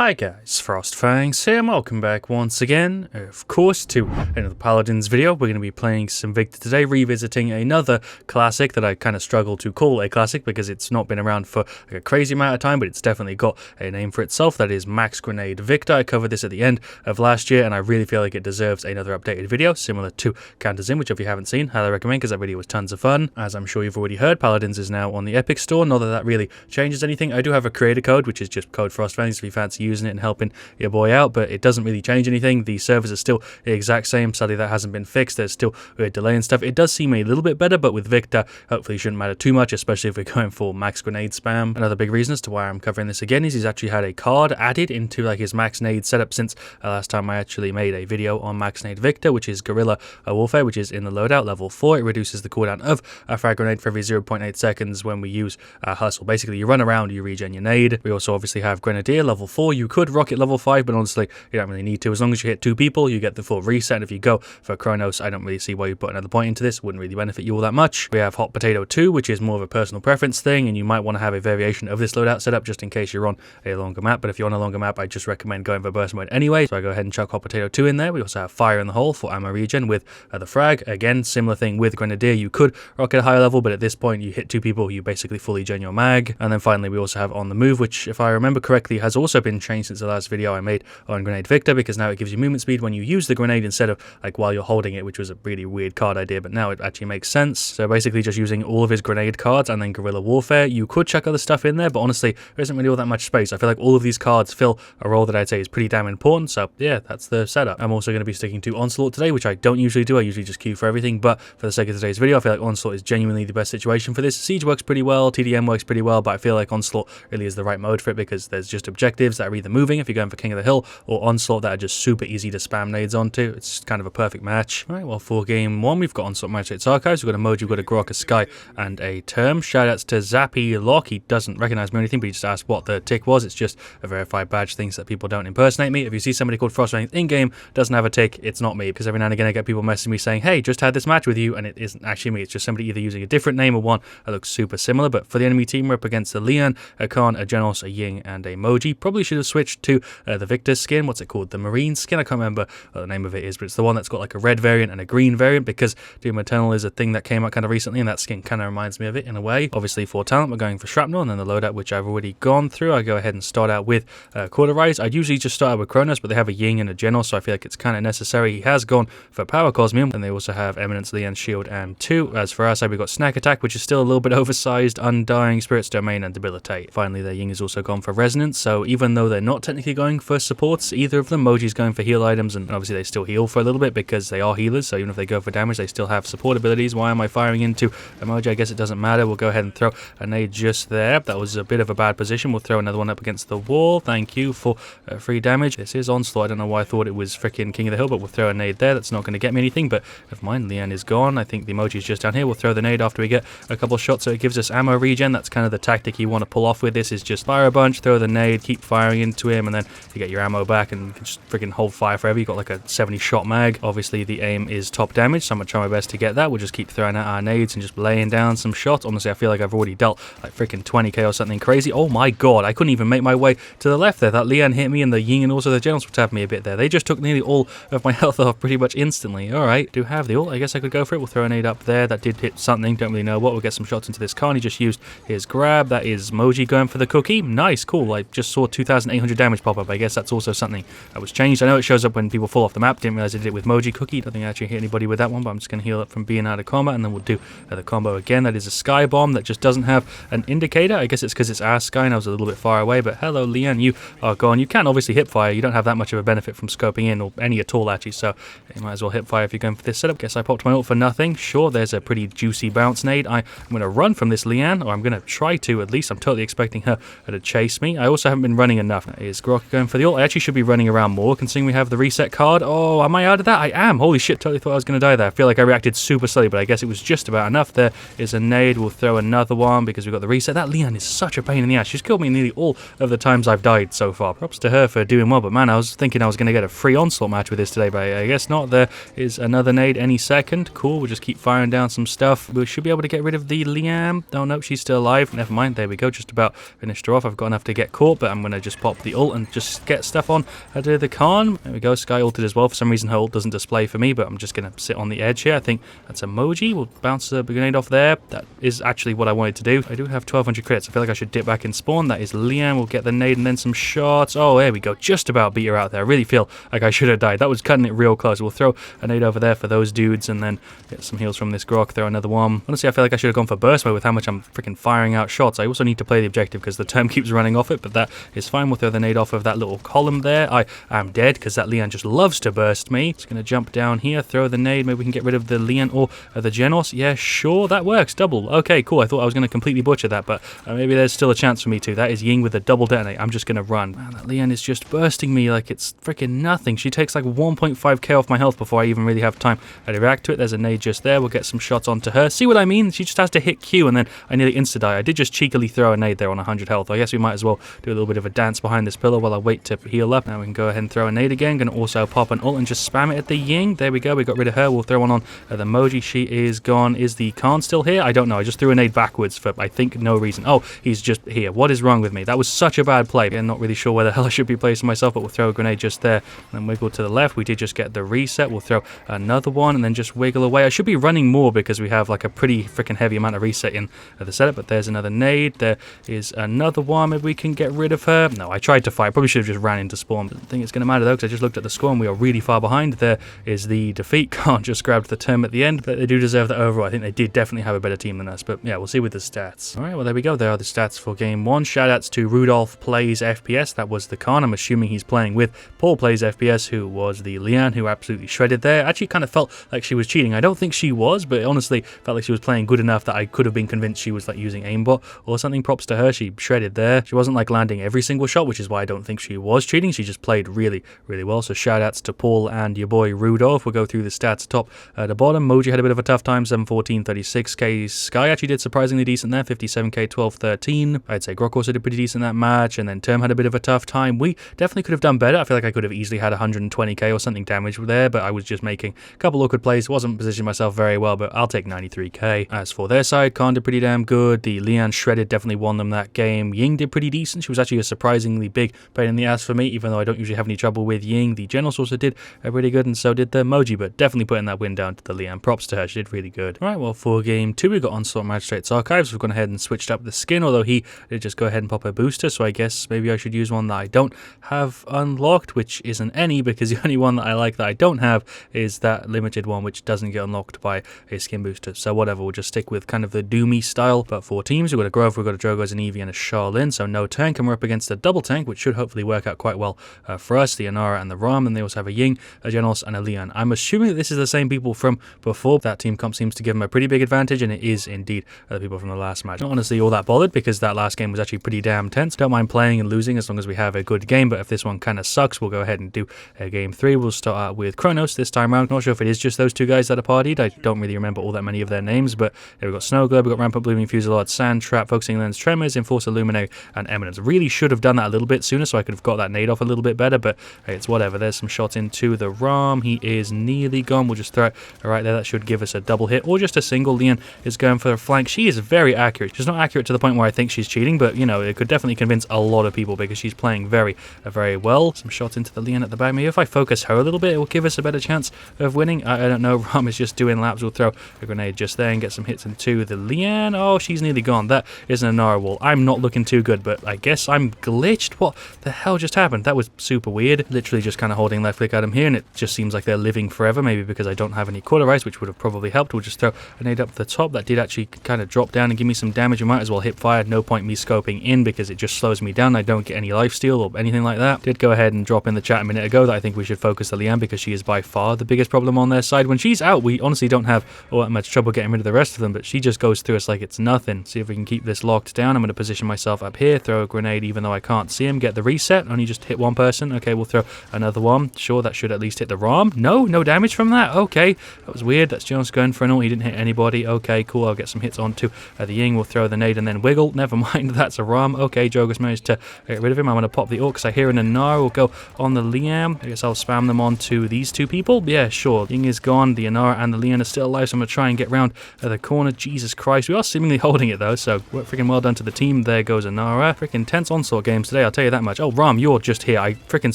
Hi guys, FrostFangs here and welcome back once again, of course, to another Paladins video. We're going to be playing some Viktor today, revisiting another classic that I kind of struggle to call a classic because it's not been around for like a crazy amount of time, but it's definitely got a name for itself. That is Max Grenade Viktor. I covered this at the end of last year and I really feel like it deserves another updated video, similar to Counters In, which if you haven't seen, highly recommend because that video was tons of fun. As I'm sure you've already heard, Paladins is now on the Epic Store. Not that that really changes anything. I do have a creator code, which is just code FrostFangs if you fancy using it and helping your boy out, but it doesn't really change anything. The servers are still the exact same. Sadly, that hasn't been fixed. There's still weird delay and stuff. It does seem a little bit better, but with Viktor, hopefully it shouldn't matter too much, especially if we're going for max grenade spam. Another big reason as to why I'm covering this again is he's actually had a card added into like his max nade setup since last time I actually made a video on max nade Viktor, which is guerrilla warfare, which is in the loadout level 4. It reduces the cooldown of a frag grenade for every 0.8 seconds when we use hustle. Basically, you run around, you regen your nade. We also obviously have grenadier level 4. You could rocket level 5, but honestly, you don't really need to. As long as you hit 2 people, you get the full reset. And if you go for Kronos, I don't really see why you put another point into this. Wouldn't really benefit you all that much. We have Hot Potato 2, which is more of a personal preference thing, and you might want to have a variation of this loadout setup just in case you're on a longer map. But if you're on a longer map, I just recommend going for burst mode anyway. So I go ahead and chuck Hot Potato 2 in there. We also have Fire in the Hole for ammo regen with the frag. Again, similar thing with Grenadier. You could rocket a higher level, but at this point, you hit 2 people, you basically fully gen your mag. And then finally, we also have On the Move, which, if I remember correctly, has also been changed since the last video I made on Grenade Viktor, because now it gives you movement speed when you use the grenade instead of like while you're holding it, which was a really weird card idea, but now it actually makes sense. So basically just using all of his grenade cards and then guerrilla warfare. You could chuck other stuff in there, but honestly there isn't really all that much space. I feel like all of these cards fill a role that I'd say is pretty damn important, so yeah, that's the setup. I'm also going to be sticking to Onslaught today, which I don't usually do. I usually just queue for everything, but for the sake of today's video, I feel like Onslaught is genuinely the best situation for this. Siege works pretty well, TDM works pretty well, but I feel like Onslaught really is the right mode for it because there's just objectives that are either moving if you're going for King of the Hill, or Onslaught that are just super easy to spam nades onto. It's kind of a perfect match. Alright, well, for game 1, we've got Onslaught Magistrate's Archives, we've got a Moji, we've got a Grok, a Sky, and a Term. Shoutouts to Zappy Lock. He doesn't recognize me or anything, but he just asked what the tick was. It's just a verified badge, things that people don't impersonate me. If you see somebody called FrostFangs in-game doesn't have a tick, it's not me, because every now and again I get people messaging me saying, hey, just had this match with you, and it isn't actually me. It's just somebody either using a different name or one that looks super similar. But for the enemy team, we're up against a Leon, a Khan, a Genos, a Ying, and a Moji. Probably should have switched to the Viktor skin. What's it called? The Marine skin? I can't remember what the name of it is, but it's the one that's got like a red variant and a green variant, because Doom Eternal is a thing that came out kind of recently, and that skin kind of reminds me of it in a way. Obviously for talent, we're going for Shrapnel, and then the loadout, which I've already gone through. I go ahead and start out with Cauterize. I'd usually just start out with Kronos, but they have a Ying and a Genos, so I feel like it's kind of necessary. He has gone for Power Cosmium, and they also have Eminence, Leon, Shield, and 2. As for our side, we've got Snack Attack, which is still a little bit oversized, Undying, Spirit's Domain, and Debilitate. Finally, their Ying has also gone for Resonance, so even though they're not technically going for supports, either of them, Moji's going for heal items, and obviously they still heal for a little bit because they are healers, so even if they go for damage, they still have support abilities. Why am I firing into Emoji? I guess it doesn't matter. We'll go ahead and throw a nade just there. That was a bit of a bad position. We'll throw another one up against the wall. Thank you for free damage. This is Onslaught. I don't know why I thought it was freaking King of the Hill, but we'll throw a nade there. That's not going to get me anything, but never mind. Leon is gone. I think the Emoji's just down here. We'll throw the nade after we get a couple of shots, so it gives us ammo regen. That's kind of the tactic you want to pull off with this, is just fire a bunch, throw the nade, keep firing into him, and then you get your ammo back and you can just freaking hold fire forever. You've got like a 70 shot mag. Obviously the aim is top damage, so I'm going to try my best to get that. We'll just keep throwing out our nades and just laying down some shots. Honestly, I feel like I've already dealt like freaking 20k or something crazy. Oh my god, I couldn't even make my way to the left there. That Leon hit me, and the Ying and also the Genos were tapping me a bit there. They just took nearly all of my health off pretty much instantly. Alright, do have the ult. I guess I could go for it. We'll throw a nade up there. That did hit something. Don't really know what. We'll get some shots into this Khan. He just used his grab. That is Moji going for the cookie. Nice, cool. I just saw 2,800 damage pop up. I guess that's also something that was changed. I know it shows up when people fall off the map. Didn't realize I did it with Moji Cookie. Don't think I actually hit anybody with that one, but I'm just going to heal up from being out of combat, and then we'll do the combo again. That is a Sky Bomb that just doesn't have an indicator. I guess it's because it's our Sky and I was a little bit far away, but hello, Leon, you are gone. You can obviously hip fire. You don't have that much of a benefit from scoping in, or any at all, actually, so you might as well hip fire if you're going for this setup. Guess I popped my ult for nothing. Sure, there's a pretty juicy bounce nade. I'm going to run from this Leon, or I'm going to try to, at least. I'm totally expecting her to chase me. I also haven't been running enough. Is Grok going for the ult? I actually should be running around more, considering we have the reset card. Oh, am I out of that? I am. Holy shit, totally thought I was going to die there. I feel like I reacted super slowly, but I guess it was just about enough. There is a nade. We'll throw another one because we've got the reset. That Leon is such a pain in the ass. She's killed me nearly all of the times I've died so far. Props to her for doing well, but man, I was thinking I was going to get a free Onslaught match with this today, but I guess not. There is another nade any second. Cool, we'll just keep firing down some stuff. We should be able to get rid of the Liam. Oh no, she's still alive. Never mind, there we go. Just about finished her off. I've got enough to get caught, but I'm going to just pop pop the ult and just get stuff on to the Khan. There we go, Sky ulted as well. For some reason her ult doesn't display for me, but I'm just going to sit on the edge here. I think that's emoji. We'll bounce the grenade off there. That is actually what I wanted to do. I do have 1200 crits. I feel like I should dip back and spawn. That is Lian. We'll get the nade and then some shots. Oh, there we go. Just about beat her out there. I really feel like I should have died. That was cutting it real close. We'll throw a nade over there for those dudes and then get some heals from this Grok. Throw another one. Honestly, I feel like I should have gone for burst mode with how much I'm freaking firing out shots. I also need to play the objective because the term keeps running off it, but that is fine. We'll throw the nade off of that little column there. I am dead because that Lian just loves to burst me. It's going to jump down here, throw the nade. Maybe we can get rid of the Lian or the Genos. Yeah, sure, that works. Double. Okay, cool. I thought I was going to completely butcher that, but maybe there's still a chance for me to. That is Ying with a double detonate. I'm just going to run. Man, that Lian is just bursting me like it's freaking nothing. She takes like 1.5k off my health before I even really have time to react to it. There's a nade just there. We'll get some shots onto her. See what I mean? She just has to hit Q and then I nearly insta-die. I did just cheekily throw a nade there on 100 health. I guess we might as well do a little bit of a dance behind this pillar while I wait to heal up. Now we can go ahead and throw a nade again. Going to also pop an ult and just spam it at the Ying. There we go. We got rid of her. We'll throw one on the Moji. She is gone. Is the Khan still here? I don't know. I just threw a nade backwards for, I think, no reason. Oh, he's just here. What is wrong with me? That was such a bad play. I'm not really sure where the hell I should be placing myself, but we'll throw a grenade just there and then wiggle to the left. We did just get the reset. We'll throw another one and then just wiggle away. I should be running more because we have like a pretty freaking heavy amount of reset in the setup, but there's another nade. There is another one. Maybe we can get rid of her. No, I tried to fight. Probably should have just ran into spawn. I don't think it's going to matter though because I just looked at the score and we are really far behind. There is the defeat. Can't just grabbed the term at the end, but they do deserve that overall. I think they did definitely have a better team than us, but yeah, we'll see with the stats. All right, well, there we go. There are the stats for game one. Shoutouts to Rudolph Plays FPS. That was the Khan. I'm assuming he's playing with Paul Plays FPS, who was the Lian, who absolutely shredded there. Actually kind of felt like she was cheating. I don't think she was, but it honestly felt like she was playing good enough that I could have been convinced she was like using aimbot or something. Props to her. She shredded there. She wasn't like landing every single shot, which is why I don't think she was cheating. She just played really, really well. So shoutouts to Paul and your boy Rudolph. We'll go through the stats top to bottom. Moji had a bit of a tough time, 714, 36k. Sky actually did surprisingly decent there, 57k, 12, 13. I'd say Grok also did pretty decent that match, and then Term had a bit of a tough time. We definitely could have done better. I feel like I could have easily had 120k or something damage there, but I was just making a couple awkward plays. Wasn't positioning myself very well, but I'll take 93k. As for their side, Khan did pretty damn good. The Lian shredded, definitely won them that game. Ying did pretty decent. She was actually a surprisingly big pain in the ass for me, even though I don't usually have any trouble with Ying. The Genos also did pretty good, and so did the Moji, but definitely putting that win down to the Lian. Props to her. She did really good. All right, well, for game two, we got Onslaught Magistrate's Archives. We've gone ahead and switched up the skin, although he did just go ahead and pop a booster, so I guess maybe I should use one that I don't have unlocked, which isn't any, because the only one that I like that I don't have is that limited one, which doesn't get unlocked by a skin booster. So whatever, we'll just stick with kind of the Doomy style. But for teams, we've got a Grove, we've got a Drogoz, an Eevee, and a Charlene, so no tank, and we're up against a double tank, which should hopefully work out quite well for us, the Inara and the Ram, and they also have a Ying, a Genos, and a Lian. I'm assuming that this is the same people from before. That team comp seems to give them a pretty big advantage, and it is indeed the people from the last match. Not honestly all that bothered, because that last game was actually pretty damn tense. Don't mind playing and losing as long as we have a good game, but if this one kind of sucks, we'll go ahead and do game three. We'll start out with Kronos this time around. Not sure if it is just those two guys that are partied. I don't really remember all that many of their names, but yeah, we've got Snow Globe, we've got Rampant Blooming Fusillade, Sand Trap, Focusing Lens, Tremors, Enforcer Luminary, and Eminence. Really should have done that a little bit sooner so I could have got that nade off a little bit better, but hey, it's whatever. There's some shots into the Ram. He is nearly gone. We'll just throw it right there. That should give us a double hit or just a single. Lian is going for a flank. She is very accurate. She's not accurate to the point where I think she's cheating, but you know, it could definitely convince a lot of people because she's playing very, very well. Some shots into the Lian at the back. Maybe if I focus her a little bit, it will give us a better chance of winning. I don't know. Ram is just doing laps. We'll throw a grenade just there and get some hits into the Lian. Oh, she's nearly gone. That is an Inara wall. I'm not looking too good, but I guess I'm glitched. What the hell just happened? That was super weird. Literally just kind of holding left click at him here, and it just seems like they're living forever. Maybe because I don't have any cauterize, which would have probably helped. We'll just throw a nade up the top. That did actually kind of drop down and give me some damage. We might as well hip fire. No point me scoping in because it just slows me down. I don't get any lifesteal or anything like that. Did go ahead and drop in the chat a minute ago that I think we should focus the Lian because she is by far the biggest problem on their side. When she's out, we honestly don't have all that much trouble getting rid of the rest of them, but she just goes through us like it's nothing. See if we can keep this locked down. I'm going to position myself up here, throw a grenade even though I can't see him, get the reset, only just hit one person. Okay, we'll throw another one. Sure, that should at least hit the Ram. No damage from that. Okay, that was weird. That's Jones going for an ult. He didn't hit anybody. Okay, cool. I'll get some hits onto the Ying. We'll throw the nade and then wiggle. Never mind, that's a Ram. Okay, Drogoz managed to get rid of him. I'm going to pop the ult because I hear an Inara. We'll go on the Liam. I guess I'll spam them onto these two people. Yeah, sure. Ying is gone. The Inara and the Lian are still alive, so I'm going to try and get round the corner. Jesus Christ. We are seemingly holding it though, so freaking well done to the team. There goes Inara. Freaking tense onslaught games today, I'll tell you that much. Oh, Ram, you're just here. I freaking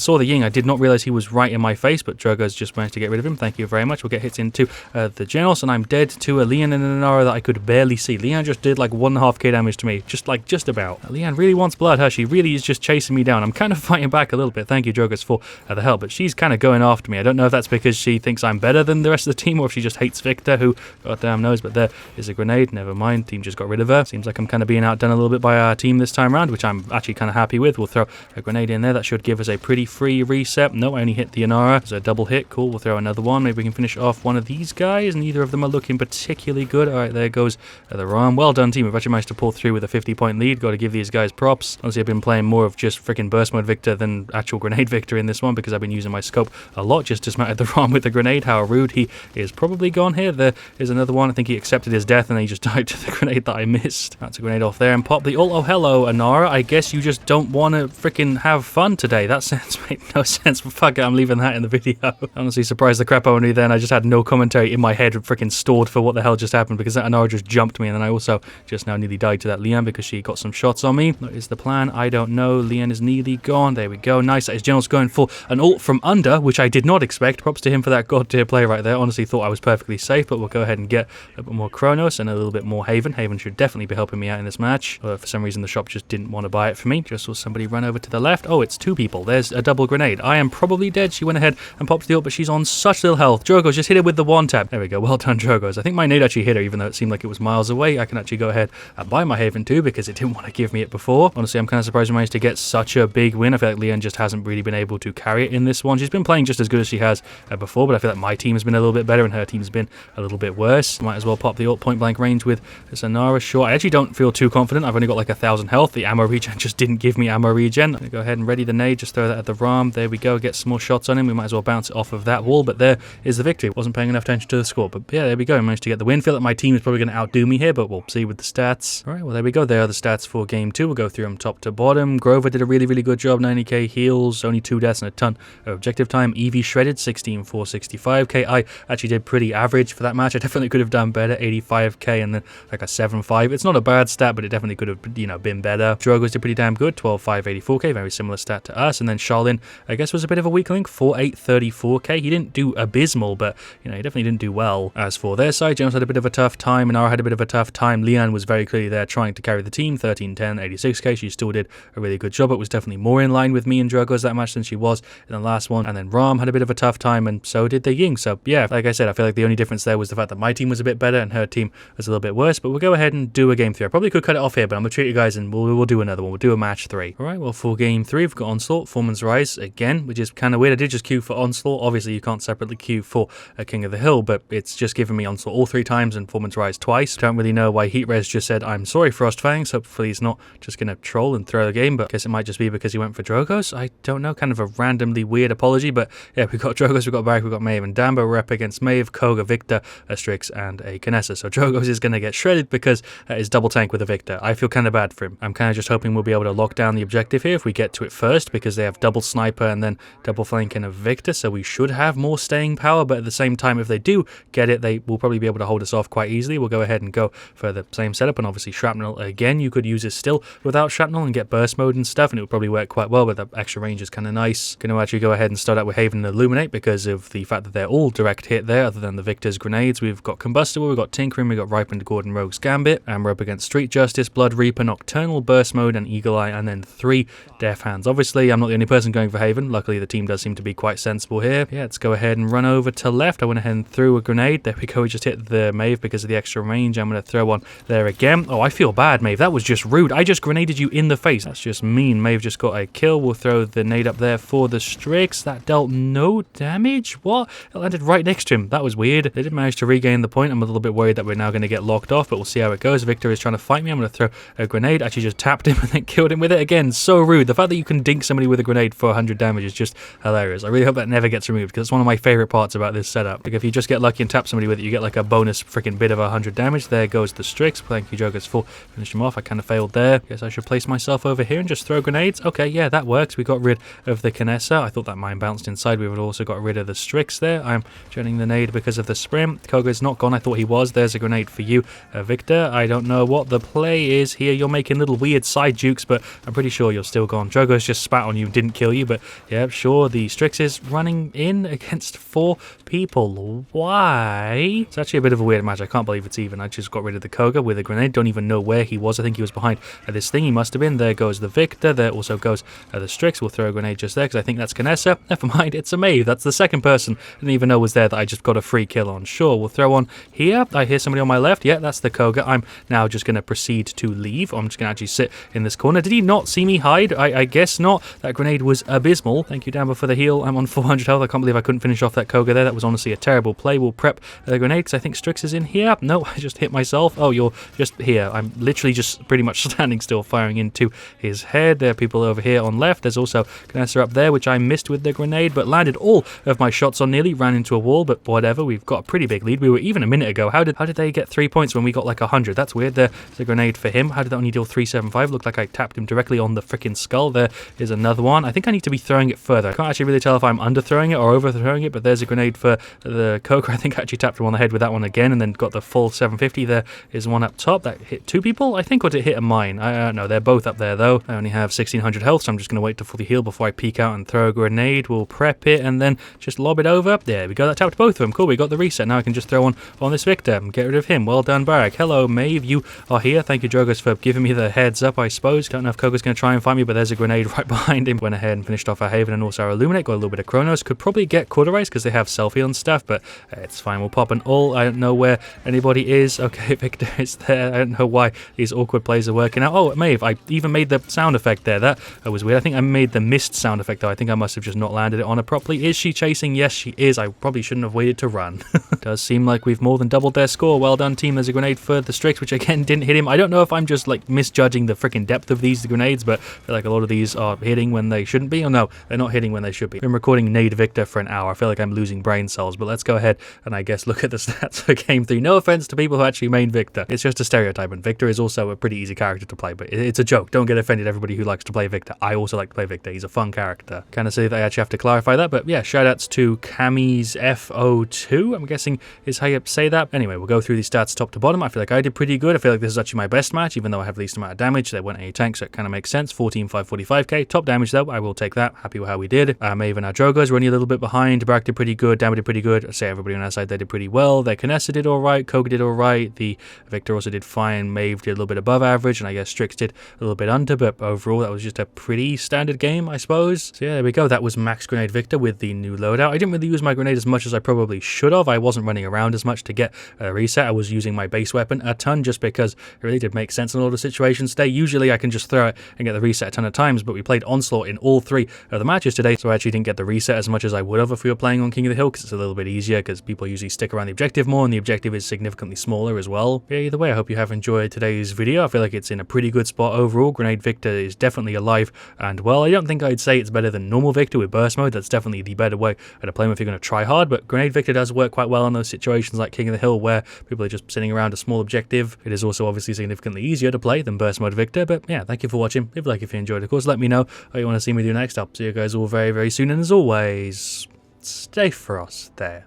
saw the Ying. I did not realize he was right in my face, but Drogo's just managed to get rid of him. Thank you very much. We'll get hits into the Genos, and I'm dead to a Leon and an Inara that I could barely see. Leon just did like 1.5k damage to me, just about. Leon really wants blood, huh? She really is just chasing me down. I'm kind of fighting back a little bit. Thank you, Drogo's, for the help, but she's kind of going after me. I don't know if that's because she thinks I'm better than the rest of the team, or if she just hates Viktor, who goddamn knows, but there is a grenade. Never mind. Team just got rid of her. Seems like I'm kind of being outdone a little bit by our team this time around, which I'm actually kind of happy with. We'll throw a grenade in there. That should give us a pretty free reset. No, I only hit the Inara. There's a double hit. Cool. We'll throw another one. Maybe we can finish off one of these guys. Neither of them are looking particularly good. All right, there goes the Ram. Well done, team. We've actually managed to pull through with a 50-point lead. Got to give these guys props. Honestly, I've been playing more of just freaking burst mode Viktor than actual grenade Viktor in this one because I've been using my scope a lot. Just dismounted the Ram with the grenade. How rude. He is probably gone here. There is another one. I think he accepted his death and then he just died to the grenade that I missed. That's a grenade off there and pop the ult. Oh, hello, Inara. I guess you just don't want to freaking have fun today. That sense made no sense, but fuck it, I'm leaving that in the video. Honestly, surprised the crap out of me then. I just had no commentary in my head, freaking stored for what the hell just happened because that Inara just jumped me, and then I also just now nearly died to that Leon because she got some shots on me. What is the plan? I don't know. Leon is nearly gone. There we go. Nice. That is General's going for an ult from under, which I did not expect. Props to him for that god tier play right there. Honestly, thought I was perfectly safe, but we'll go ahead and get a bit more Kronos and a little bit more Haven. Haven should definitely be helping me out in this match. For some reason, the shop just didn't want to buy it for me. Just saw somebody run over to the left. Oh, it's two people. There's a double grenade. I am probably dead. She went ahead and popped the ult, but she's on such little health. Drogo's just hit her with the one tap. There we go. Well done, Drogo's. I think my nade actually hit her, even though it seemed like it was miles away. I can actually go ahead and buy my Haven too because it didn't want to give me it before. Honestly, I'm kind of surprised we managed to get such a big win. I feel like Leon just hasn't really been able to carry it in this one. She's been playing just as good as she has before, but I feel like my team has been a little bit better and her team's been a little bit worse. Might as well pop the ult point blank range with this Inara. Sure, I actually don't feel too confident. I've only got like 1,000 health. The ammo regen just didn't give me ammo regen. I'm gonna go ahead and ready the nade, just throw that at the Ram. There we go, get some more shots on him. We might as well bounce it off of that wall, but there is the victory. Wasn't paying enough attention to the score, but yeah, there we go. I managed to get the win. Feel like my team is probably going to outdo me here, but we'll see with the stats. All right, well, there we go. There are the stats for game 2. We'll go through them top to bottom. Grover did a really, really good job. 90k heals, only 2 deaths and a ton of objective time. Evie shredded, 16,465k. I actually did pretty average for that match. I definitely could have done better, 85k and then like a 7.5. It's not a bad stat, but it definitely could have, been better. Drogo's did pretty damn good, 12,584k, very similar stat to us. And then Charlin, I guess, was a bit of a weak link, 4,834k. He didn't do abysmal, but he definitely didn't do well. As for their side, Jones had a bit of a tough time, Inara had a bit of a tough time. Leon was very clearly there trying to carry the team, 1310, 86k. She still did a really good job. It was definitely more in line with me and Drogo's that match than she was in the last one. And then Ram had a bit of a tough time, and so did the Ying. So yeah, like I said, I feel like the only difference there was the fact that my team was a bit better and her team was a little bit worse. But we'll go ahead and do a game 3. I probably could cut it off here, but I'm gonna treat you guys and we'll do another one. We'll do a match 3. All right, well, for game 3, we've got Onslaught, Foreman's Rise again, which is kind of weird. I did just queue for Onslaught. Obviously, you can't separately queue for King of the Hill, but it's just given me Onslaught all 3 times and Foreman's Rise twice. Don't really know why hi-rez just said, I'm sorry, FrostFangs. Hopefully he's not just going to troll and throw the game, but I guess it might just be because he went for Drogo's. I don't know, kind of a randomly weird apology, but yeah, we've got Drogo's, we've got Barrick, we've got Maeve and Dambo. We're up against Maeve, Koga, Viktor, a Strix, and a Kinessa. So Drogo's is going to get shredded because his double tank with a Viktor. I feel kind of bad for him. I'm kind of just hoping we'll be able to lock down the objective here if we get to it first, because they have double sniper and then double flanking of Viktor, so we should have more staying power, but at the same time, if they do get it, they will probably be able to hold us off quite easily. We'll go ahead and go for the same setup, and obviously Shrapnel again. You could use it still without Shrapnel and get burst mode and stuff, and it would probably work quite well, but the extra range is kind of nice. Going to actually go ahead and start out with Haven and Illuminate because of the fact that they're all direct hit there, other than the Viktor's grenades. We've got Combustible, we've got Tinkering, we've got Ripened Gordon Rogue's Gambit, and we're up against Street Justice, Blood Reaper, Nocturnal, Burst Mode, and Eagle Eye, and then 3 Death Hands. Obviously, I'm not the only person going for Haven. Luckily, the team does seem to be quite sensible here. Yeah, let's go ahead and run over to left. I went ahead and threw a grenade. There we go, we just hit the Maeve because of the extra range. I'm going to throw one there again. Oh, I feel bad, Maeve. That was just rude. I just grenaded you in the face. That's just mean. Maeve just got a kill. We'll throw the nade up there for the Strix. That dealt no damage. What? It landed right next to him. That was weird. They did manage to regain the point. I'm a little bit worried that we're now going to get locked off, but we'll see how it goes. Viktor is trying to fight me. I'm going to throw a grenade. Actually just tapped him and then killed him with it again. So rude. The fact that you can dink somebody with a grenade for 100 damage is just hilarious. I really hope that never gets removed because it's one of my favorite parts about this setup. Like if you just get lucky and tap somebody with it, you get like a bonus freaking bit of 100 damage. There goes the Strix. Thank you, Joker's full. Finish him off. I kind of failed there. Guess I should place myself over here and just throw grenades. Okay, yeah, that works. We got rid of the Kinessa. I thought that mine bounced inside. We would also got rid of the Strix there. I'm joining the nade because of the sprint. Koga's not gone. I thought he was. There's a grenade for you, Viktor. I don't know what the play is here. You're making little weird side jukes, but I'm pretty pretty sure you're still gone. Drogo's just spat on you, didn't kill you, but yeah, sure, the Strix is running in against 4 people. Why? It's actually a bit of a weird match. I can't believe it's even. I just got rid of the Koga with a grenade. Don't even know where he was. I think he was behind this thing. He must have been. There goes the Viktor. There also goes the Strix. We'll throw a grenade just there because I think that's Canessa. Never mind, it's a Maeve. That's the second person I didn't even know was there that I just got a free kill on. Sure, we'll throw on here. I hear somebody on my left. Yeah, that's the Koga. I'm now just going to proceed to leave. I'm just going to actually sit in this corner. Did he not see me hide? I guess not. That grenade was abysmal. Thank you, Damber, for the heal. I'm on 400 health. I can't believe I couldn't finish off that Koga there. That was honestly a terrible play. We'll prep the grenade because I think Strix is in here. No, I just hit myself. Oh, you're just here. I'm literally just pretty much standing still firing into his head. There are people over here on left. There's also Canessa up there, which I missed with the grenade, but landed all of my shots on nearly. Ran into a wall, but whatever. We've got a pretty big lead. We were even a minute ago. How did they get 3 points when we got like 100? That's weird. There's a grenade for him. How did that only deal 375? Looked like I tapped him directly on the freaking skull. There is another one. I think I need to be throwing it further. I can't actually really tell if I'm underthrowing it or overthrowing it, but there's a grenade for the Koga. I think I actually tapped him on the head with that one again and then got the full 750. There is one up top that hit 2 people, I think, or did it hit a mine? I don't know. They're both up there though. I only have 1600 health, so I'm just going to wait to fully heal before I peek out and throw a grenade. We'll prep it and then just lob it over. There we go. That tapped both of them. Cool, we got the reset. Now I can just throw on this Viktor and get rid of him. Well done, Barrack. Hello, Maeve. You are here. Thank you, Drogos, for giving me the heads up, I suppose. Don't know if Koga's going to try and find me, but there's a grenade right behind him. Went ahead and finished off our Haven and also our Illuminate. Got a little bit of Chronos. Could probably get Cauterize because they have selfie and stuff, but it's fine. We'll pop an ult. I don't know where anybody is. Okay, Viktor is there. I don't know why these awkward plays are working out. Oh, Maeve. I even made the sound effect there. That was weird. I think I made the mist sound effect, though. I think I must have just not landed it on her properly. Is she chasing? Yes, she is. I probably shouldn't have waited to run. Does seem like we've more than doubled their score. Well done, team. There's a grenade for the Strix, which again didn't hit him. I don't know if I'm just like misjudging the freaking depth of these grenades, but I feel like a lot of these are hitting when they shouldn't be. Oh no, they're not hitting when they should be. I've been recording Nade Viktor for an hour. I feel like I'm losing brain cells, but let's go ahead and I guess look at the stats for game 3. No offense to people who actually main Viktor. It's just a stereotype, and Viktor is also a pretty easy character to play, but it's a joke. Don't get offended, everybody who likes to play Viktor. I also like to play Viktor. He's a fun character. Kind of silly that I actually have to clarify that, but yeah, shoutouts to Cammy's FO2, I'm guessing is how you say that. Anyway, we'll go through these stats top to bottom. I feel like I did pretty good. I feel like this is actually my best match, even though I have the least amount of damage. There weren't any tanks, so it kind of makes sense. 14,545k. Top damage though, I will take that. Happy with how we did. Maeve and our Drogos were only a little bit behind. Barak did pretty good. Damage did pretty good. I'd say everybody on our side, they did pretty well. Their Canessa did alright. Koga did alright. The Viktor also did fine. Maeve did a little bit above average, and I guess Strix did a little bit under, but overall that was just a pretty standard game, I suppose. So yeah, there we go. That was Max Grenade Viktor with the new loadout. I didn't really use my grenade as much as I probably should have. I wasn't running around as much to get a reset. I was using my base weapon a ton just because it really did make sense in a lot of situations today. Usually I can just throw it and get the reset a ton of times, but we played Onslaught in all 3 of the matches today, so I actually didn't get the reset as much as I would have if we were playing on King of the Hill, because it's a little bit easier because people usually stick around the objective more, and the objective is significantly smaller as well. But yeah, either way, I hope you have enjoyed today's video. I feel like it's in a pretty good spot overall. Grenade Viktor is definitely alive and well. I don't think I'd say it's better than normal Viktor with burst mode. That's definitely the better way to play him if you're going to try hard, but Grenade Viktor does work quite well in those situations like King of the Hill where people are just sitting around a small objective. It is also obviously significantly easier to play than burst mode Viktor, but yeah, thank you for watching. Leave a like if you enjoyed. Of course, let me know what you want to see me do next. I'll see you guys all very, very soon, and as always, stay Frost there.